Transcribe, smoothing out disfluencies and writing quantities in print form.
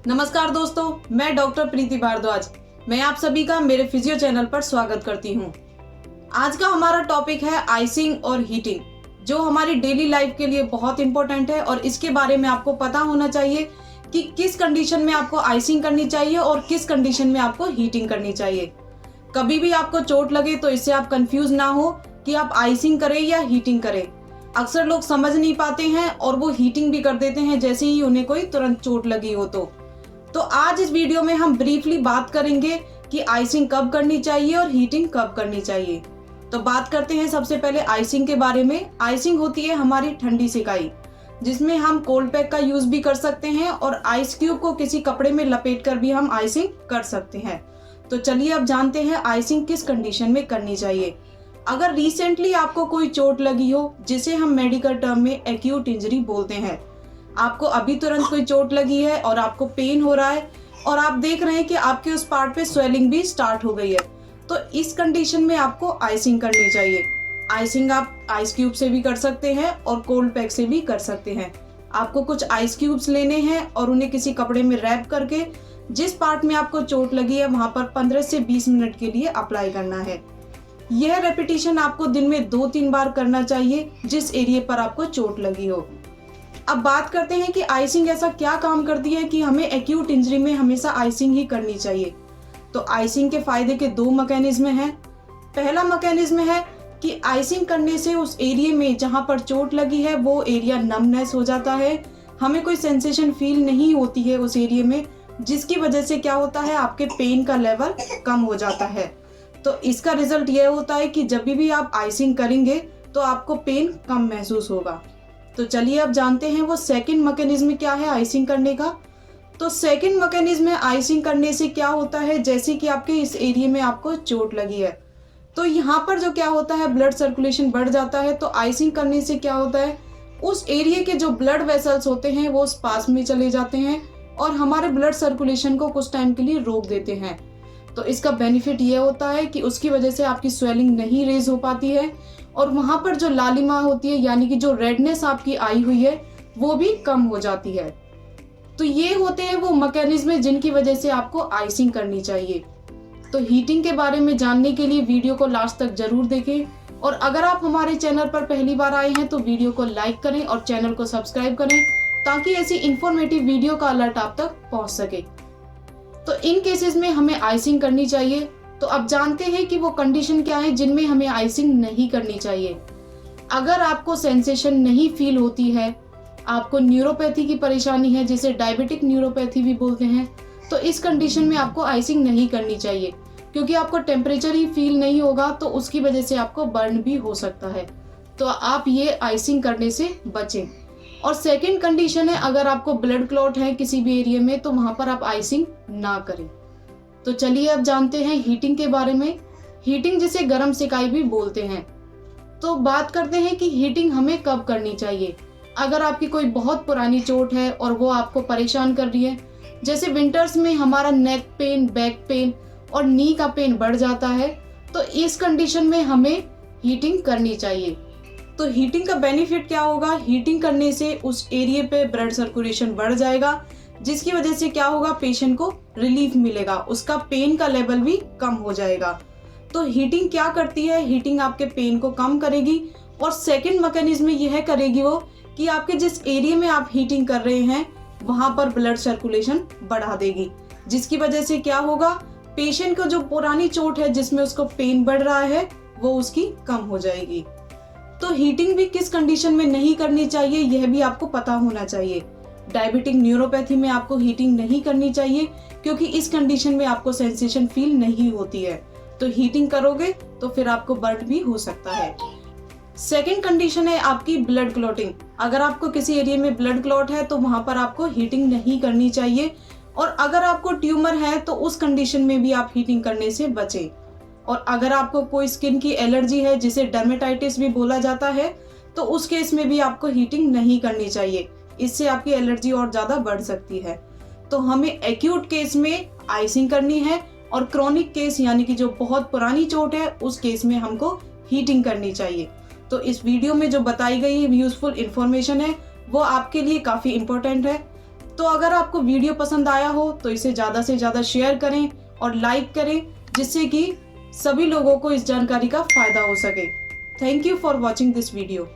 नमस्कार दोस्तों, मैं डॉक्टर प्रीति भारद्वाज। मैं आप सभी का मेरे फिजियो चैनल पर स्वागत करती हूँ। आज का हमारा टॉपिक है आइसिंग और हीटिंग, जो हमारी डेली लाइफ के लिए बहुत इंपॉर्टेंट है और इसके बारे में आपको पता होना चाहिए कि किस कंडीशन में आपको आइसिंग करनी चाहिए और किस कंडीशन में आपको हीटिंग करनी चाहिए। कभी भी आपको चोट लगे तो इससे आप कंफ्यूज ना हो कि आप आइसिंग करें या हीटिंग करें। अक्सर लोग समझ नहीं पाते हैं और वो हीटिंग भी कर देते हैं जैसे ही उन्हें कोई तुरंत चोट लगी हो। तो आज इस वीडियो में हम ब्रीफली बात करेंगे कि आइसिंग कब करनी चाहिए और हीटिंग कब करनी चाहिए। तो बात करते हैं सबसे पहले आइसिंग के बारे में। आइसिंग होती है हमारी ठंडी सिकाई, जिसमें हम कोल्ड पैक का यूज भी कर सकते हैं और आइस क्यूब को किसी कपड़े में लपेट कर भी हम आइसिंग कर सकते हैं। तो चलिए अब जानते हैं आइसिंग किस कंडीशन में करनी चाहिए। अगर रिसेंटली आपको कोई चोट लगी हो, जिसे हम मेडिकल टर्म में एक्यूट इंजरी बोलते हैं, आपको अभी तुरंत कोई चोट लगी है और आपको पेन हो रहा है और आप देख रहे हैं कि आपके उस पार्ट पे स्वेलिंग भी स्टार्ट हो गई है, तो इस कंडीशन में आपको आइसिंग करनी चाहिए। आइसिंग आप आइस क्यूब से भी कर सकते हैं और कोल्ड पैक से भी कर सकते हैं। आपको कुछ आइस क्यूब्स लेने हैं और उन्हें किसी कपड़े में रैप करके जिस पार्ट में आपको चोट लगी है वहां पर 15 से 20 मिनट के लिए अप्लाई करना है। यह रेपिटेशन आपको दिन में 2-3 बार करना चाहिए जिस एरिया पर आपको चोट लगी हो। अब बात करते हैं कि आइसिंग ऐसा क्या काम करती है कि हमें एक्यूट इंजरी में हमेशा आइसिंग ही करनी चाहिए। तो आइसिंग के फायदे के 2 मैकेनिज्म हैं। पहला मैकेनिज्म है कि आइसिंग करने से उस एरिया में जहां पर चोट लगी है वो एरिया नमनेस हो जाता है, हमें कोई सेंसेशन फील नहीं होती है उस एरिया में, जिसकी वजह से क्या होता है, आपके पेन का लेवल कम हो जाता है। तो इसका रिजल्ट यह होता है कि जब भी आप आइसिंग करेंगे तो आपको पेन कम महसूस होगा। तो चलिए अब जानते हैं वो सेकंड मैकेनिज्म क्या है आइसिंग करने का। तो सेकंड मैकेनिज्म है आइसिंग करने से क्या होता है, जैसे कि आपके इस एरिया में आपको चोट लगी है तो यहाँ पर जो क्या होता है, ब्लड सर्कुलेशन बढ़ जाता है। तो आइसिंग करने से क्या होता है, उस एरिया के जो ब्लड वेसल्स होते हैं वो पास में चले जाते हैं और हमारे ब्लड सर्कुलेशन को कुछ टाइम के लिए रोक देते हैं। तो इसका बेनिफिट ये होता है कि उसकी वजह से आपकी स्वेलिंग नहीं रेज हो पाती है और वहां पर जो लालिमा होती है, यानी कि जो रेडनेस आपकी आई हुई है, वो भी कम हो जाती है। तो ये होते हैं वो मैकेनिज्म जिनकी वजह से आपको आइसिंग करनी चाहिए। तो हीटिंग के बारे में जानने के लिए वीडियो को लास्ट तक जरूर देखें और अगर आप हमारे चैनल पर पहली बार आए हैं तो वीडियो को लाइक करें और चैनल को सब्सक्राइब करें ताकि ऐसी इंफॉर्मेटिव वीडियो का अलर्ट आप तक पहुंच सके। तो इन केसेस में हमें आइसिंग करनी चाहिए। तो अब जानते हैं कि वो कंडीशन क्या है जिनमें हमें आइसिंग नहीं करनी चाहिए। अगर आपको सेंसेशन नहीं फील होती है, आपको न्यूरोपैथी की परेशानी है जिसे डायबिटिक न्यूरोपैथी भी बोलते हैं, तो इस कंडीशन में आपको आइसिंग नहीं करनी चाहिए क्योंकि आपको टेम्परेचर ही फील नहीं होगा तो उसकी वजह से आपको बर्न भी हो सकता है। तो आप ये आइसिंग करने से बचें। और सेकंड कंडीशन है, अगर आपको ब्लड क्लॉट है किसी भी एरिया में तो वहां पर आप आइसिंग ना करें। तो चलिए अब जानते हैं हीटिंग के बारे में। हीटिंग जिसे गर्म सिकाई भी बोलते हैं। तो बात करते हैं कि हीटिंग हमें कब करनी चाहिए। अगर आपकी कोई बहुत पुरानी चोट है और वो आपको परेशान कर रही है, जैसे विंटर्स में हमारा नेक पेन, बैक पेन और नी का पेन बढ़ जाता है, तो इस कंडीशन में हमें हीटिंग करनी चाहिए। तो हीटिंग का बेनिफिट क्या होगा, हीटिंग करने से उस एरिया पे ब्लड सर्कुलेशन बढ़ जाएगा, जिसकी वजह से क्या होगा, पेशेंट को रिलीफ मिलेगा, उसका पेन का लेवल भी कम हो जाएगा। तो हीटिंग क्या करती है, हीटिंग आपके पेन को कम करेगी और सेकंड मैकेनिज्म यह करेगी वो कि आपके जिस एरिया में आप हीटिंग कर रहे हैं वहां पर ब्लड सर्कुलेशन बढ़ा देगी, जिसकी वजह से क्या होगा, पेशेंट को जो पुरानी चोट है जिसमें उसको पेन बढ़ रहा है वो उसकी कम हो जाएगी। तो हीटिंग भी किस कंडीशन में नहीं करनी चाहिए यह भी आपको पता होना चाहिए। डायबिटिक न्यूरोपैथी में आपको हीटिंग नहीं करनी चाहिए क्योंकि इस कंडीशन में आपको सेंसेशन फील नहीं होती है। तो हीटिंग करोगे तो फिर आपको बर्न भी हो सकता है। सेकेंड कंडीशन है आपकी ब्लड क्लॉटिंग। अगर आपको किसी एरिया में ब्लड क्लॉट है तो वहां पर आपको हीटिंग नहीं करनी चाहिए और अगर आपको ट्यूमर है तो उस कंडीशन में भी आप हीटिंग करने से बचें। और अगर आपको कोई स्किन की एलर्जी है जिसे डर्मेटाइटिस भी बोला जाता है, तो उस केस में भी आपको हीटिंग नहीं करनी चाहिए, इससे आपकी एलर्जी और ज्यादा बढ़ सकती है। तो हमें एक्यूट केस में आइसिंग करनी है और क्रोनिक केस यानी कि जो बहुत पुरानी चोट है उस केस में हमको हीटिंग करनी चाहिए। तो इस वीडियो में जो बताई गई यूजफुल इंफॉर्मेशन है वो आपके लिए काफी इंपॉर्टेंट है। तो अगर आपको वीडियो पसंद आया हो तो इसे ज़्यादा से ज़्यादा शेयर करें और लाइक करें, जिससे कि सभी लोगों को इस जानकारी का फायदा हो सके। Thank you for watching this video.